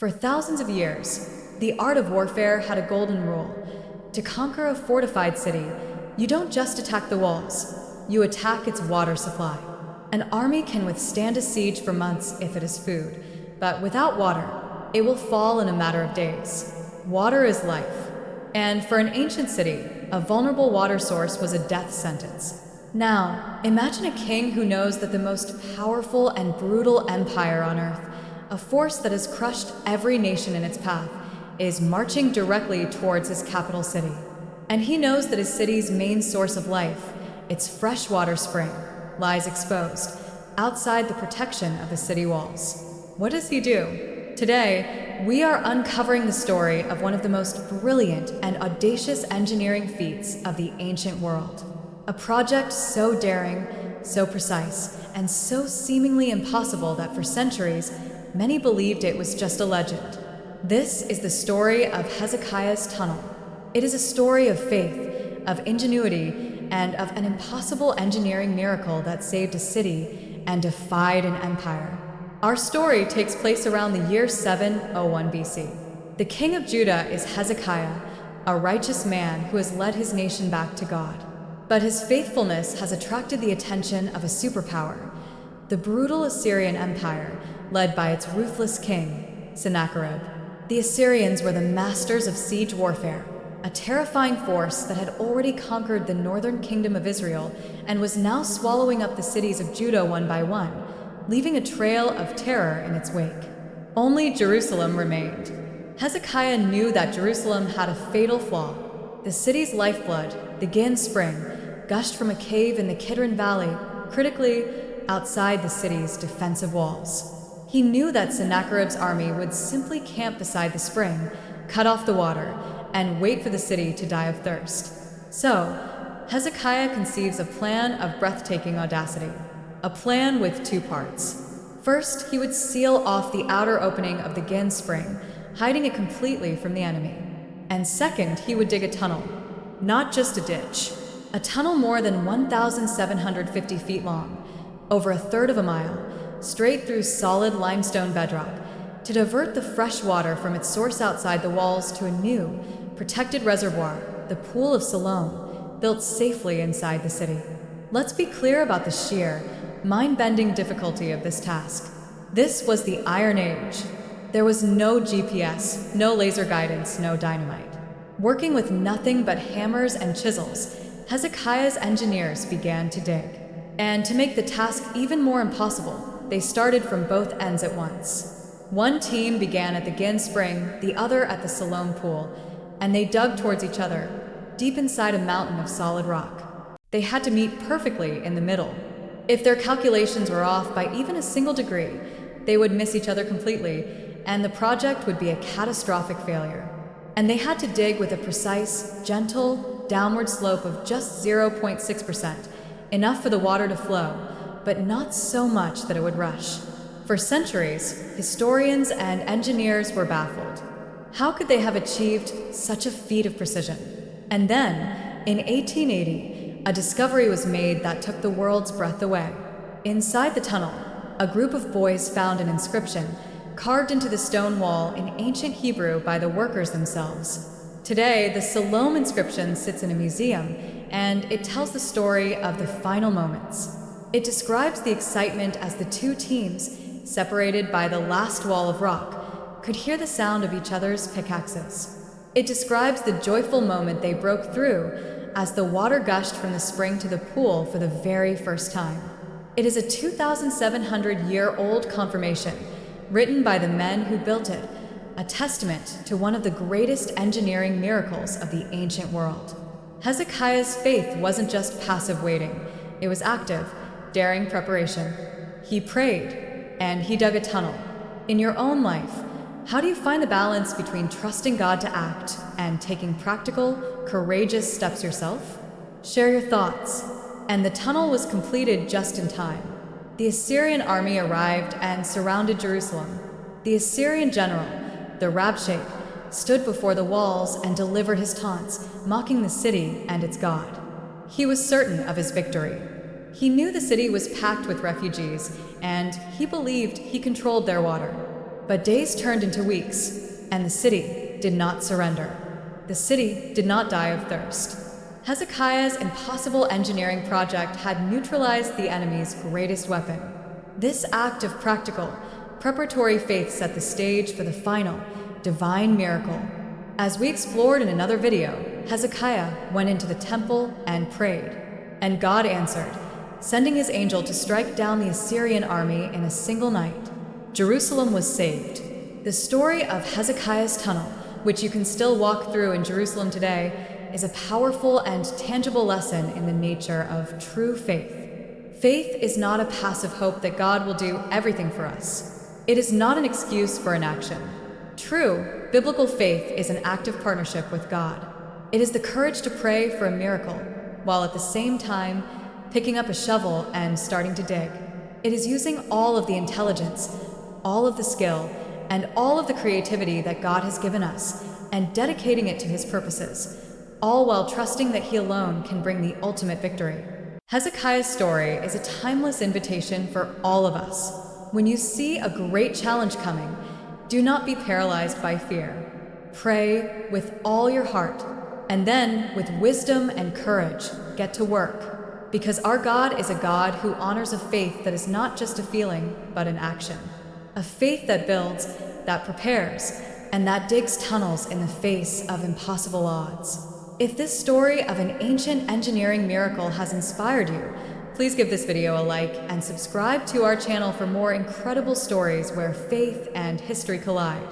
For thousands of years, the art of warfare had a golden rule. To conquer a fortified city, you don't just attack the walls, you attack its water supply. An army can withstand a siege for months if it has food, but without water, it will fall in a matter of days. Water is life, and for an ancient city, a vulnerable water source was a death sentence. Now, imagine a king who knows that the most powerful and brutal empire on earth, a force that has crushed every nation in its path, is marching directly towards his capital city. And he knows that his city's main source of life, its freshwater spring, lies exposed, outside the protection of the city walls. What does he do? Today, we are uncovering the story of one of the most brilliant and audacious engineering feats of the ancient world. A project so daring, so precise, and so seemingly impossible that for centuries, many believed it was just a legend. This is the story of Hezekiah's tunnel. It is a story of faith, of ingenuity, and of an impossible engineering miracle that saved a city and defied an empire. Our story takes place around the year 701 BC. The king of Judah is Hezekiah, a righteous man who has led his nation back to God. But his faithfulness has attracted the attention of a superpower, the brutal Assyrian Empire, led by its ruthless king, Sennacherib. The Assyrians were the masters of siege warfare, a terrifying force that had already conquered the northern kingdom of Israel and was now swallowing up the cities of Judah one by one, leaving a trail of terror in its wake. Only Jerusalem remained. Hezekiah knew that Jerusalem had a fatal flaw. The city's lifeblood, the Gin Spring, gushed from a cave in the Kidron Valley, critically outside the city's defensive walls. He knew that Sennacherib's army would simply camp beside the spring, cut off the water, and wait for the city to die of thirst. So, Hezekiah conceives a plan of breathtaking audacity, a plan with two parts. First, he would seal off the outer opening of the Gin Spring, hiding it completely from the enemy. And second, he would dig a tunnel, not just a ditch, a tunnel more than 1,750 feet long, over a third of a mile, straight through solid limestone bedrock, to divert the fresh water from its source outside the walls to a new, protected reservoir, the Pool of Siloam, built safely inside the city. Let's be clear about the sheer, mind-bending difficulty of this task. This was the Iron Age. There was no GPS, no laser guidance, no dynamite. Working with nothing but hammers and chisels, Hezekiah's engineers began to dig. And to make the task even more impossible, they started from both ends at once. One team began at the Gin Spring, the other at the Siloam Pool, and they dug towards each other, deep inside a mountain of solid rock. They had to meet perfectly in the middle. If their calculations were off by even a single degree, they would miss each other completely, and the project would be a catastrophic failure. And they had to dig with a precise, gentle, downward slope of just 0.6%, enough for the water to flow, but not so much that it would rush. For centuries, historians and engineers were baffled. How could they have achieved such a feat of precision? And then, in 1880, a discovery was made that took the world's breath away. Inside the tunnel, a group of boys found an inscription carved into the stone wall in ancient Hebrew by the workers themselves. Today, the Siloam inscription sits in a museum, and it tells the story of the final moments. It describes the excitement as the two teams, separated by the last wall of rock, could hear the sound of each other's pickaxes. It describes the joyful moment they broke through as the water gushed from the spring to the pool for the very first time. It is a 2,700-year-old confirmation, written by the men who built it, a testament to one of the greatest engineering miracles of the ancient world. Hezekiah's faith wasn't just passive waiting, it was active, daring preparation. He prayed, and he dug a tunnel. In your own life, how do you find the balance between trusting God to act and taking practical, courageous steps yourself? Share your thoughts. And the tunnel was completed just in time. The Assyrian army arrived and surrounded Jerusalem. The Assyrian general, the Rabshakeh, stood before the walls and delivered his taunts, mocking the city and its God. He was certain of his victory. He knew the city was packed with refugees, and he believed he controlled their water. But days turned into weeks, and the city did not surrender. The city did not die of thirst. Hezekiah's impossible engineering project had neutralized the enemy's greatest weapon. This act of practical, preparatory faith set the stage for the final, divine miracle. As we explored in another video, Hezekiah went into the temple and prayed. And God answered, sending his angel to strike down the Assyrian army in a single night. Jerusalem was saved. The story of Hezekiah's tunnel, which you can still walk through in Jerusalem today, is a powerful and tangible lesson in the nature of true faith. Faith is not a passive hope that God will do everything for us. It is not an excuse for inaction. True, biblical faith is an active partnership with God. It is the courage to pray for a miracle, while at the same time picking up a shovel and starting to dig. It is using all of the intelligence, all of the skill, and all of the creativity that God has given us, and dedicating it to His purposes, all while trusting that He alone can bring the ultimate victory. Hezekiah's story is a timeless invitation for all of us. When you see a great challenge coming, do not be paralyzed by fear. Pray with all your heart, and then, with wisdom and courage, get to work. Because our God is a God who honors a faith that is not just a feeling, but an action. A faith that builds, that prepares, and that digs tunnels in the face of impossible odds. If this story of an ancient engineering miracle has inspired you, please give this video a like and subscribe to our channel for more incredible stories where faith and history collide.